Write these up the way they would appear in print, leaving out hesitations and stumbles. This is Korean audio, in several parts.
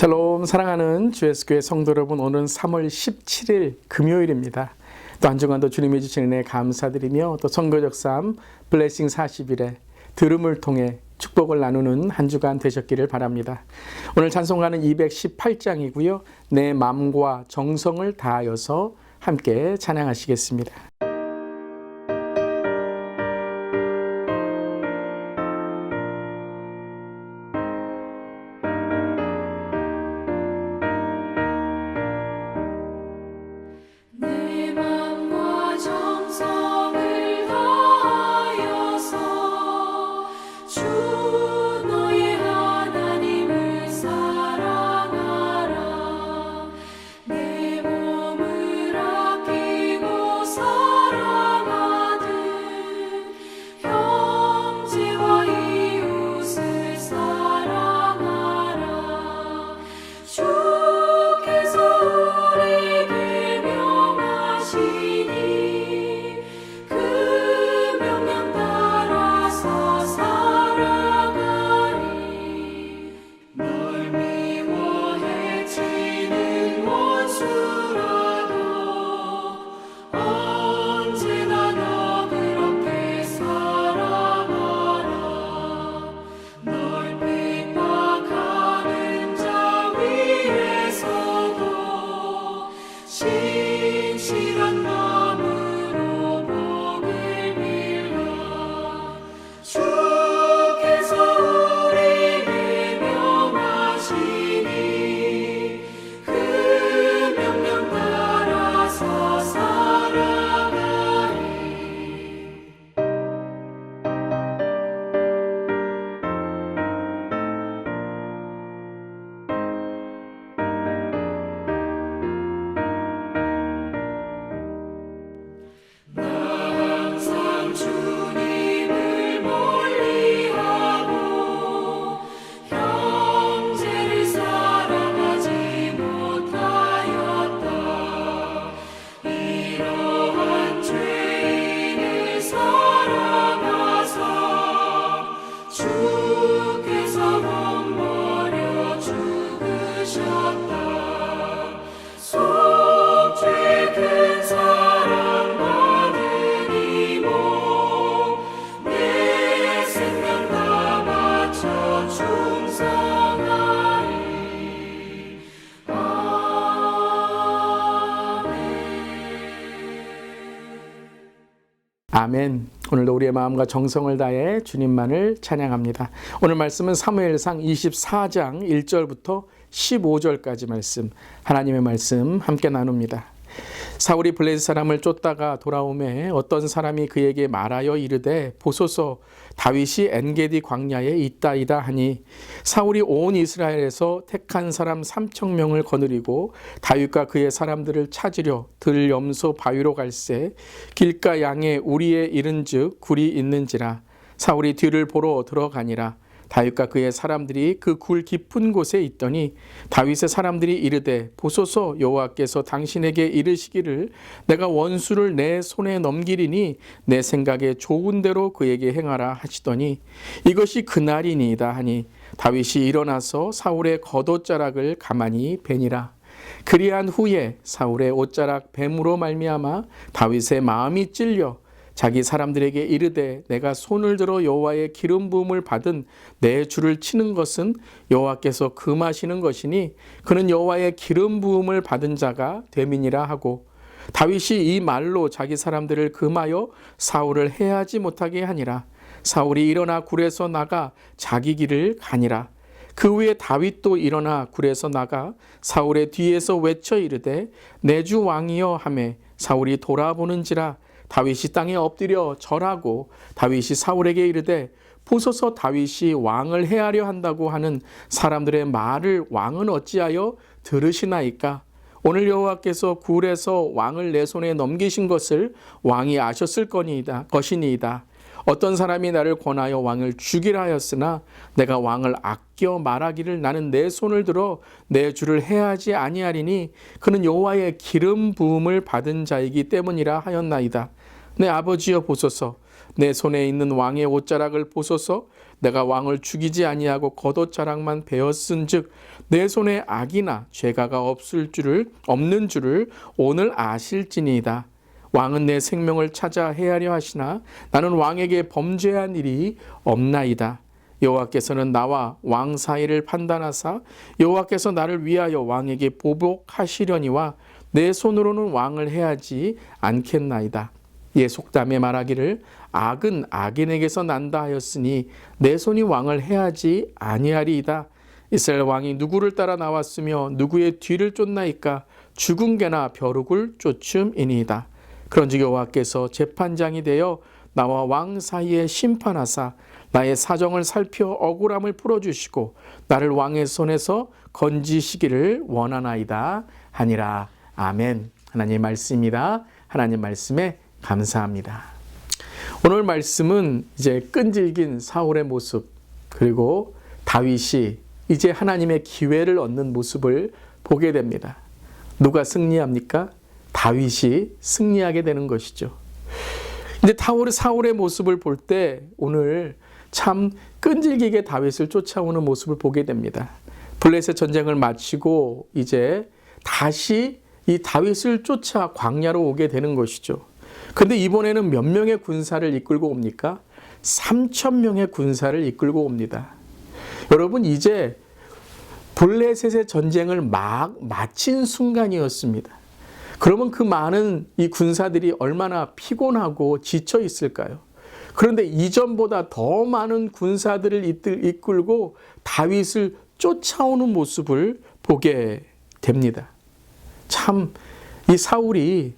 샬롬, 사랑하는 주예수교회 성도 여러분, 오늘은 3월 17일 금요일입니다. 또 한 주간도 주님이 주신 은혜 감사드리며 또 선거적 삶 블레싱 40일에 들음을 통해 축복을 나누는 한 주간 되셨기를 바랍니다. 오늘 찬송가는 218장이고요. 내 마음과 정성을 다하여서 함께 찬양하시겠습니다. 아멘. 오늘도 우리의 마음과 정성을 다해 주님만을 찬양합니다. 오늘 말씀은 사무엘상 24장 1절부터 15절까지 말씀, 하나님의 말씀 함께 나눕니다. 사울이 블레셋 사람을 쫓다가 돌아오매 어떤 사람이 그에게 말하여 이르되 보소서 다윗이 엔게디 광야에 있다이다 하니 사울이 온 이스라엘에서 택한 사람 3,000명을 거느리고 다윗과 그의 사람들을 찾으려 들 염소 바위로 갈새 길가 양에 우리에 이른즉 굴이 있는지라 사울이 뒤를 보러 들어가니라 다윗과 그의 사람들이 그 굴 깊은 곳에 있더니 다윗의 사람들이 이르되 보소서 여호와께서 당신에게 이르시기를 내가 원수를 내 손에 넘기리니 내 생각에 좋은 대로 그에게 행하라 하시더니 이것이 그날이니이다 하니 다윗이 일어나서 사울의 겉옷자락을 가만히 베니라. 그리한 후에 사울의 옷자락 뱀으로 말미암아 다윗의 마음이 찔려 자기 사람들에게 이르되 내가 손을 들어 여호와의 기름 부음을 받은 내 주를 치는 것은 여호와께서 금하시는 것이니 그는 여호와의 기름 부음을 받은 자가 됨이니라 하고 다윗이 이 말로 자기 사람들을 금하여 사울을 해하지 못하게 하니라. 사울이 일어나 굴에서 나가 자기 길을 가니라. 그 후에 다윗도 일어나 굴에서 나가 사울의 뒤에서 외쳐 이르되 내 주 왕이여 하매 사울이 돌아보는지라 다윗이 땅에 엎드려 절하고 다윗이 사울에게 이르되 보소서 다윗이 왕을 해하려 한다고 하는 사람들의 말을 왕은 어찌하여 들으시나이까? 오늘 여호와께서 굴에서 왕을 내 손에 넘기신 것을 왕이 아셨을 것이니이다. 어떤 사람이 나를 권하여 왕을 죽이라 하였으나 내가 왕을 아껴 말하기를 나는 내 손을 들어 내 주를 해하지 아니하리니 그는 여호와의 기름 부음을 받은 자이기 때문이라 하였나이다. 내 아버지여 보소서 내 손에 있는 왕의 옷자락을 보소서 내가 왕을 죽이지 아니하고 겉옷 자락만 베었은즉 내 손에 악이나 죄가가 없는 줄을 오늘 아실지니이다. 왕은 내 생명을 찾아 해하려 하시나 나는 왕에게 범죄한 일이 없나이다. 여호와께서는 나와 왕 사이를 판단하사 여호와께서 나를 위하여 왕에게 보복하시려니와 내 손으로는 왕을 해하지 않겠나이다. 예 속담에 말하기를 악은 악인에게서 난다 하였으니 내 손이 왕을 해하지 아니하리이다. 이스라엘 왕이 누구를 따라 나왔으며 누구의 뒤를 쫓나이까? 죽은 개나 벼룩을 쫓음이니이다. 그런즉 여호와께서 재판장이 되어 나와 왕 사이에 심판하사 나의 사정을 살펴 억울함을 풀어주시고 나를 왕의 손에서 건지시기를 원하나이다 하니라. 아멘. 하나님의 말씀입니다. 하나님 말씀에 감사합니다. 오늘 말씀은 이제 끈질긴 사울의 모습 그리고 다윗이 이제 하나님의 기회를 얻는 모습을 보게 됩니다. 누가 승리합니까? 다윗이 승리하게 되는 것이죠. 근데 사울의 모습을 볼 때 오늘 참 끈질기게 다윗을 쫓아오는 모습을 보게 됩니다. 블레셋 전쟁을 마치고 이제 다시 이 다윗을 쫓아 광야로 오게 되는 것이죠. 근데 이번에는 몇 명의 군사를 이끌고 옵니까? 3,000명의 군사를 이끌고 옵니다. 여러분 이제 블레셋의 전쟁을 막 마친 순간이었습니다. 그러면 그 많은 이 군사들이 얼마나 피곤하고 지쳐 있을까요? 그런데 이전보다 더 많은 군사들을 이끌고 다윗을 쫓아오는 모습을 보게 됩니다. 참 이 사울이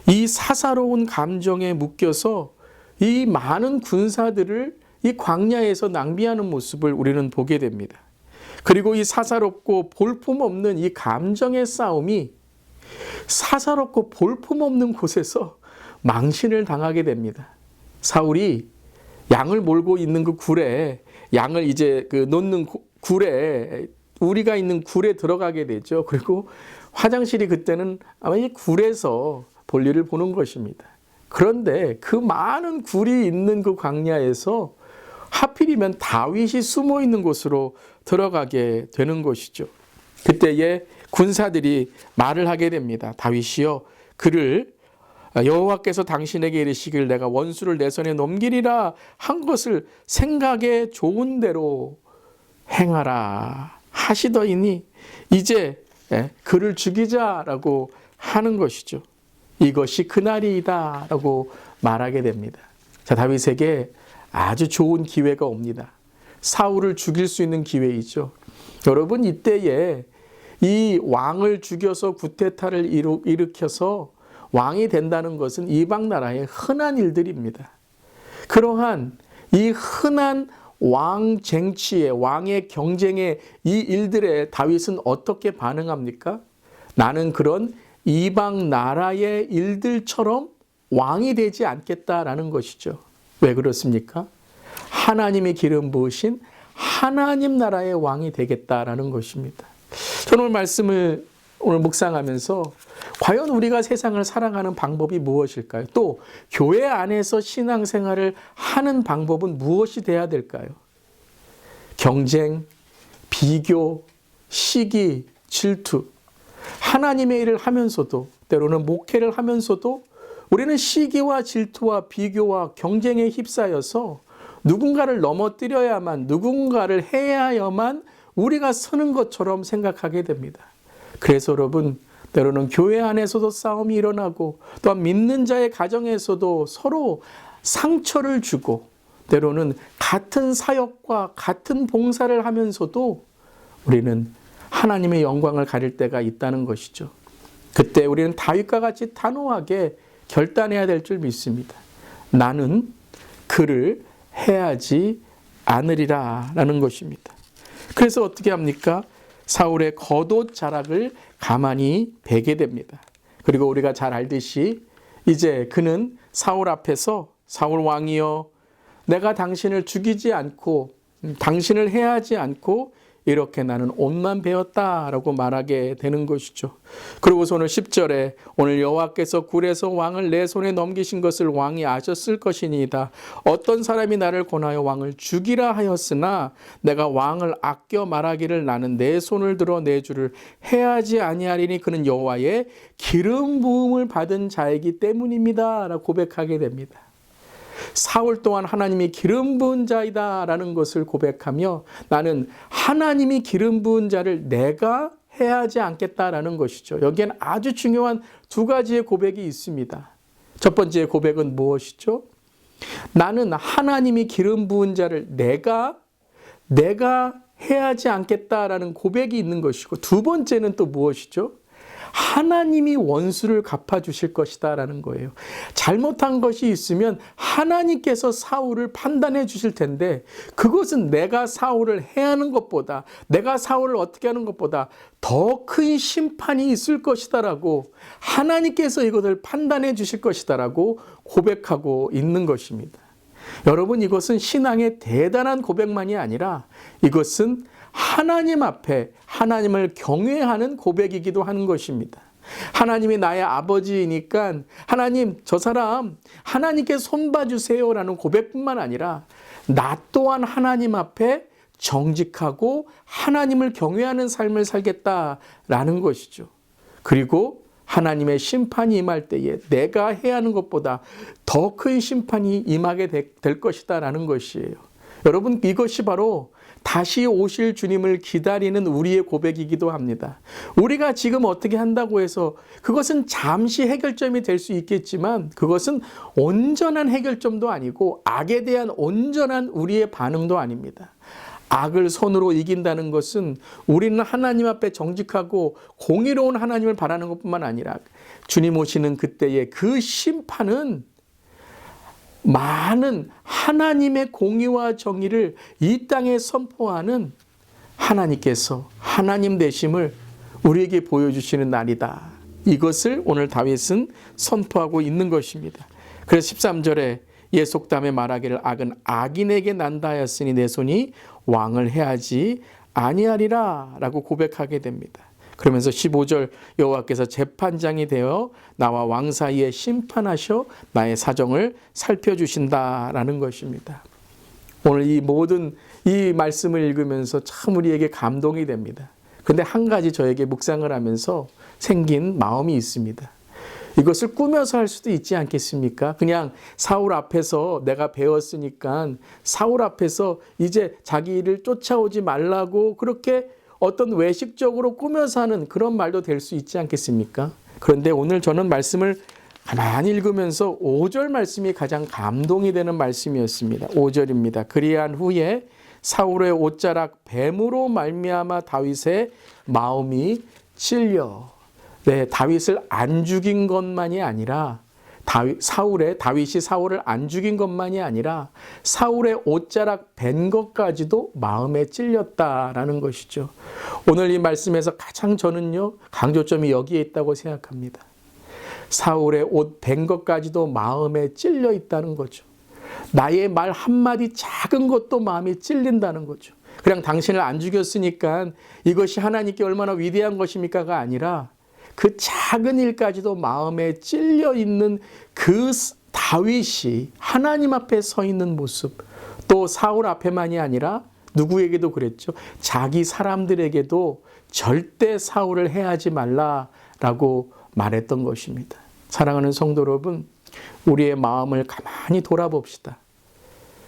이 사사로운 감정에 묶여서 이 많은 군사들을 이 광야에서 낭비하는 모습을 우리는 보게 됩니다. 그리고 이 사사롭고 볼품없는 이 감정의 싸움이 사사롭고 볼품없는 곳에서 망신을 당하게 됩니다. 사울이 양을 몰고 있는 그 굴에 양을 이제 놓는 굴에 우리가 있는 굴에 들어가게 되죠. 그리고 화장실이 그때는 아마 이 굴에서 볼일을 보는 것입니다. 그런데 그 많은 굴이 있는 그 광야에서 하필이면 다윗이 숨어 있는 곳으로 들어가게 되는 것이죠. 그때에 군사들이 말을 하게 됩니다. 다윗이여 그를 여호와께서 당신에게 이르시길 내가 원수를 내 손에 넘기리라 한 것을 생각에 좋은 대로 행하라 하시더이니 이제 그를 죽이자라고 하는 것이죠. 이것이 그날이다 라고 말하게 됩니다. 자, 다윗에게 아주 좋은 기회가 옵니다. 사울을 죽일 수 있는 기회이죠. 여러분 이때에 이 왕을 죽여서 구테타를 일으켜서 왕이 된다는 것은 이방 나라의 흔한 일들입니다. 그러한 이 흔한 왕 쟁취의 왕의 경쟁의 이 일들에 다윗은 어떻게 반응합니까? 나는 그런 이방 나라의 일들처럼 왕이 되지 않겠다라는 것이죠. 왜 그렇습니까? 하나님의 기름 부으신 하나님 나라의 왕이 되겠다라는 것입니다. 저는 오늘 말씀을 오늘 묵상하면서 과연 우리가 세상을 살아가는 방법이 무엇일까요? 또 교회 안에서 신앙생활을 하는 방법은 무엇이 돼야 될까요? 경쟁, 비교, 시기, 질투. 하나님의 일을 하면서도 때로는 목회를 하면서도 우리는 시기와 질투와 비교와 경쟁에 휩싸여서 누군가를 넘어뜨려야만 누군가를 해야만 우리가 서는 것처럼 생각하게 됩니다. 그래서 여러분 때로는 교회 안에서도 싸움이 일어나고 또한 믿는 자의 가정에서도 서로 상처를 주고 때로는 같은 사역과 같은 봉사를 하면서도 우리는 하나님의 영광을 가릴 때가 있다는 것이죠. 그때 우리는 다윗과 같이 단호하게 결단해야 될 줄 믿습니다. 나는 그를 해하지 않으리라 라는 것입니다. 그래서 어떻게 합니까? 사울의 겉옷 자락을 가만히 베게 됩니다. 그리고 우리가 잘 알듯이 이제 그는 사울 앞에서 사울 왕이여 내가 당신을 죽이지 않고 당신을 해하지 않고 이렇게 나는 옷만 베었다라고 말하게 되는 것이죠. 그리고서 오늘 10절에 오늘 여호와께서 굴에서 왕을 내 손에 넘기신 것을 왕이 아셨을 것이니이다. 어떤 사람이 나를 권하여 왕을 죽이라 하였으나 내가 왕을 아껴 말하기를 나는 내 손을 들어 내 주를 해하지 아니하리니 그는 여호와의 기름 부음을 받은 자이기 때문입니다 라고 고백하게 됩니다. 사울 또한 하나님이 기름 부은 자이다 라는 것을 고백하며 나는 하나님이 기름 부은 자를 내가 해하지 않겠다라는 것이죠. 여기엔 아주 중요한 두 가지의 고백이 있습니다. 첫 번째 고백은 무엇이죠? 나는 하나님이 기름 부은 자를 내가 해하지 않겠다라는 고백이 있는 것이고, 두 번째는 또 무엇이죠? 하나님이 원수를 갚아주실 것이다 라는 거예요. 잘못한 것이 있으면 하나님께서 사울을 판단해 주실 텐데, 그것은 내가 사울을 해하는 것보다, 내가 사울을 어떻게 하는 것보다 더 큰 심판이 있을 것이다 라고, 하나님께서 이것을 판단해 주실 것이다 라고 고백하고 있는 것입니다. 여러분, 이것은 신앙의 대단한 고백만이 아니라 이것은 하나님 앞에 하나님을 경외하는 고백이기도 하는 것입니다. 하나님이 나의 아버지이니까 하나님, 저 사람 하나님께 손봐주세요 라는 고백뿐만 아니라 나 또한 하나님 앞에 정직하고 하나님을 경외하는 삶을 살겠다라는 것이죠. 그리고 하나님의 심판이 임할 때에 내가 해야 하는 것보다 더 큰 심판이 임하게 될 것이다 라는 것이에요. 여러분, 이것이 바로 다시 오실 주님을 기다리는 우리의 고백이기도 합니다. 우리가 지금 어떻게 한다고 해서 그것은 잠시 해결점이 될 수 있겠지만 그것은 온전한 해결점도 아니고 악에 대한 온전한 우리의 반응도 아닙니다. 악을 손으로 이긴다는 것은 우리는 하나님 앞에 정직하고 공의로운 하나님을 바라는 것뿐만 아니라 주님 오시는 그때의 그 심판은 많은 하나님의 공의와 정의를 이 땅에 선포하는 하나님께서 하나님 되심을 우리에게 보여주시는 날이다. 이것을 오늘 다윗은 선포하고 있는 것입니다. 그래서 13절에 예속담에 말하기를 악은 악인에게 난다 하였으니 내 손이 왕을 해하지 아니하리라 라고 고백하게 됩니다. 그러면서 15절 여호와께서 재판장이 되어 나와 왕 사이에 심판하셔 나의 사정을 살펴주신다라는 것입니다. 오늘 이 모든 이 말씀을 읽으면서 참 우리에게 감동이 됩니다. 그런데 한 가지 저에게 묵상을 하면서 생긴 마음이 있습니다. 이것을 꾸며서 할 수도 있지 않겠습니까? 그냥 사울 앞에서 내가 배웠으니까 사울 앞에서 이제 자기 일을 쫓아오지 말라고 그렇게 어떤 외식적으로 꾸며서 하는 그런 말도 될 수 있지 않겠습니까? 그런데 오늘 저는 말씀을 가만히 읽으면서 5절 말씀이 가장 감동이 되는 말씀이었습니다. 5절입니다. 그리한 후에 사울의 옷자락 뱀으로 말미암아 다윗의 마음이 찔려. 네, 다윗을 안 죽인 것만이 아니라 다윗이 사울을 안 죽인 것만이 아니라 사울의 옷자락 벤 것까지도 마음에 찔렸다라는 것이죠. 오늘 이 말씀에서 가장 저는요 강조점이 여기에 있다고 생각합니다. 사울의 옷 벤 것까지도 마음에 찔려 있다는 거죠. 나의 말 한마디 작은 것도 마음이 찔린다는 거죠. 그냥 당신을 안 죽였으니까 이것이 하나님께 얼마나 위대한 것입니까가 아니라 그 작은 일까지도 마음에 찔려 있는 그 다윗이 하나님 앞에 서 있는 모습, 또 사울 앞에만이 아니라 누구에게도 그랬죠. 자기 사람들에게도 절대 사울을 해하지 말라라고 말했던 것입니다. 사랑하는 성도 여러분, 우리의 마음을 가만히 돌아봅시다.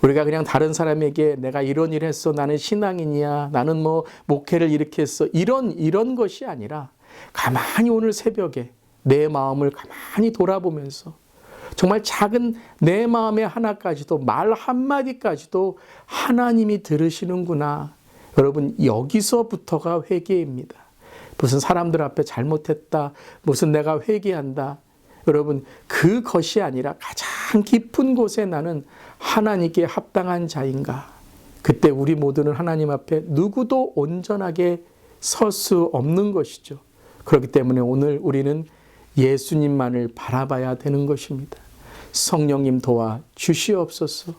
우리가 그냥 다른 사람에게 내가 이런 일 했어, 나는 신앙인이야, 나는 뭐 목회를 이렇게 했어, 이런 것이 아니라 가만히 오늘 새벽에 내 마음을 가만히 돌아보면서 정말 작은 내 마음의 하나까지도, 말 한마디까지도 하나님이 들으시는구나. 여러분, 여기서부터가 회개입니다. 무슨 사람들 앞에 잘못했다, 무슨 내가 회개한다. 여러분, 그것이 아니라 가장 깊은 곳에 나는 하나님께 합당한 자인가. 그때 우리 모두는 하나님 앞에 누구도 온전하게 설 수 없는 것이죠. 그렇기 때문에 오늘 우리는 예수님만을 바라봐야 되는 것입니다. 성령님 도와 주시옵소서.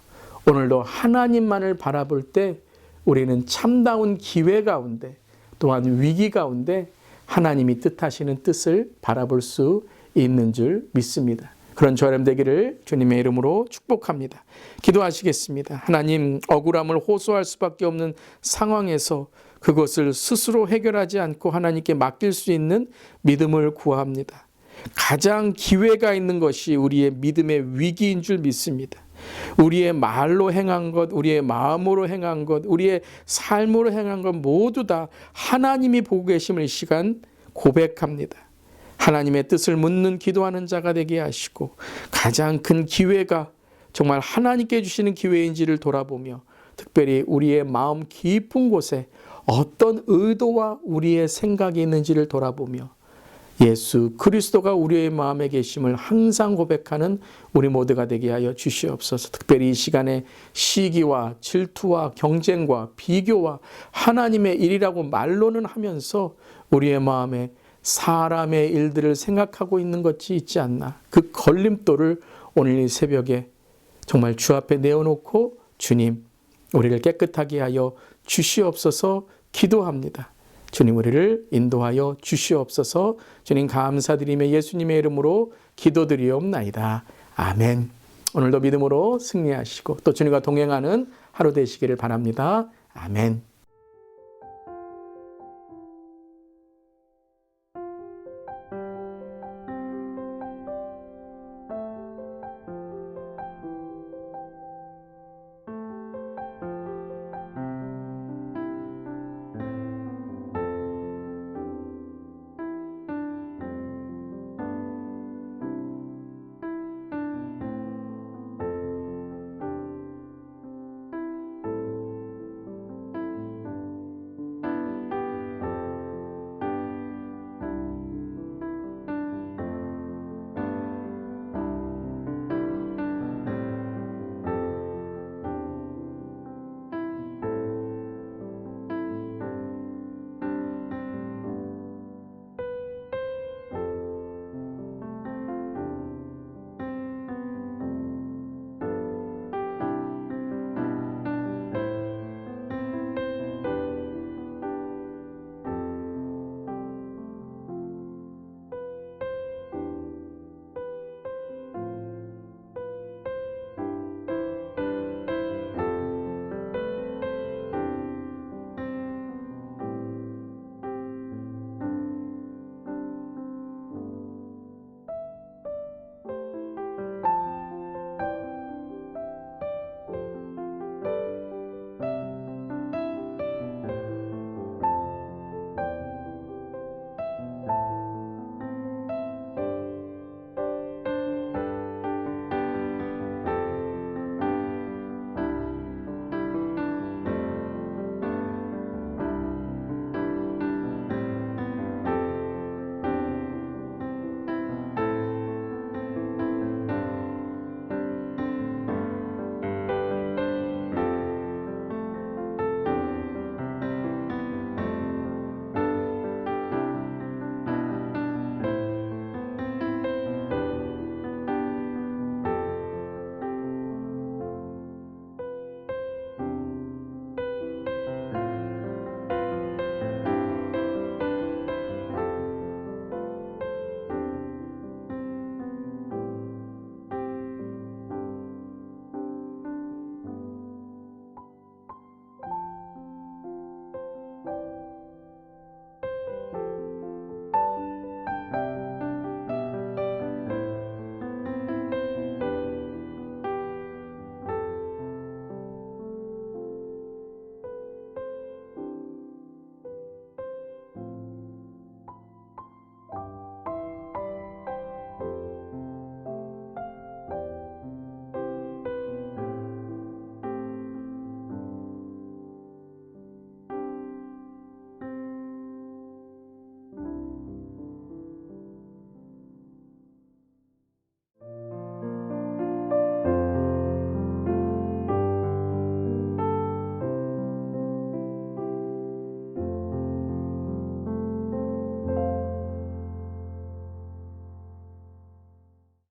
오늘도 하나님만을 바라볼 때 우리는 참다운 기회 가운데 또한 위기 가운데 하나님이 뜻하시는 뜻을 바라볼 수 있는 줄 믿습니다. 그런 저렴 되기를 주님의 이름으로 축복합니다. 기도하시겠습니다. 하나님, 억울함을 호소할 수밖에 없는 상황에서 그것을 스스로 해결하지 않고 하나님께 맡길 수 있는 믿음을 구합니다. 가장 기회가 있는 것이 우리의 믿음의 위기인 줄 믿습니다. 우리의 말로 행한 것, 우리의 마음으로 행한 것, 우리의 삶으로 행한 것 모두 다 하나님이 보고 계심을 이 시간 고백합니다. 하나님의 뜻을 묻는 기도하는 자가 되게 하시고 가장 큰 기회가 정말 하나님께 주시는 기회인지를 돌아보며 특별히 우리의 마음 깊은 곳에 어떤 의도와 우리의 생각이 있는지를 돌아보며 예수 그리스도가 우리의 마음에 계심을 항상 고백하는 우리 모두가 되게 하여 주시옵소서. 특별히 이 시간에 시기와 질투와 경쟁과 비교와 하나님의 일이라고 말로는 하면서 우리의 마음에 사람의 일들을 생각하고 있는 것이 있지 않나. 그 걸림돌을 오늘 이 새벽에 정말 주 앞에 내어놓고 주님, 우리를 깨끗하게 하여 주시옵소서 기도합니다. 주님, 우리를 인도하여 주시옵소서. 주님 감사드리며 예수님의 이름으로 기도드리옵나이다. 아멘. 오늘도 믿음으로 승리하시고 또 주님과 동행하는 하루 되시기를 바랍니다. 아멘.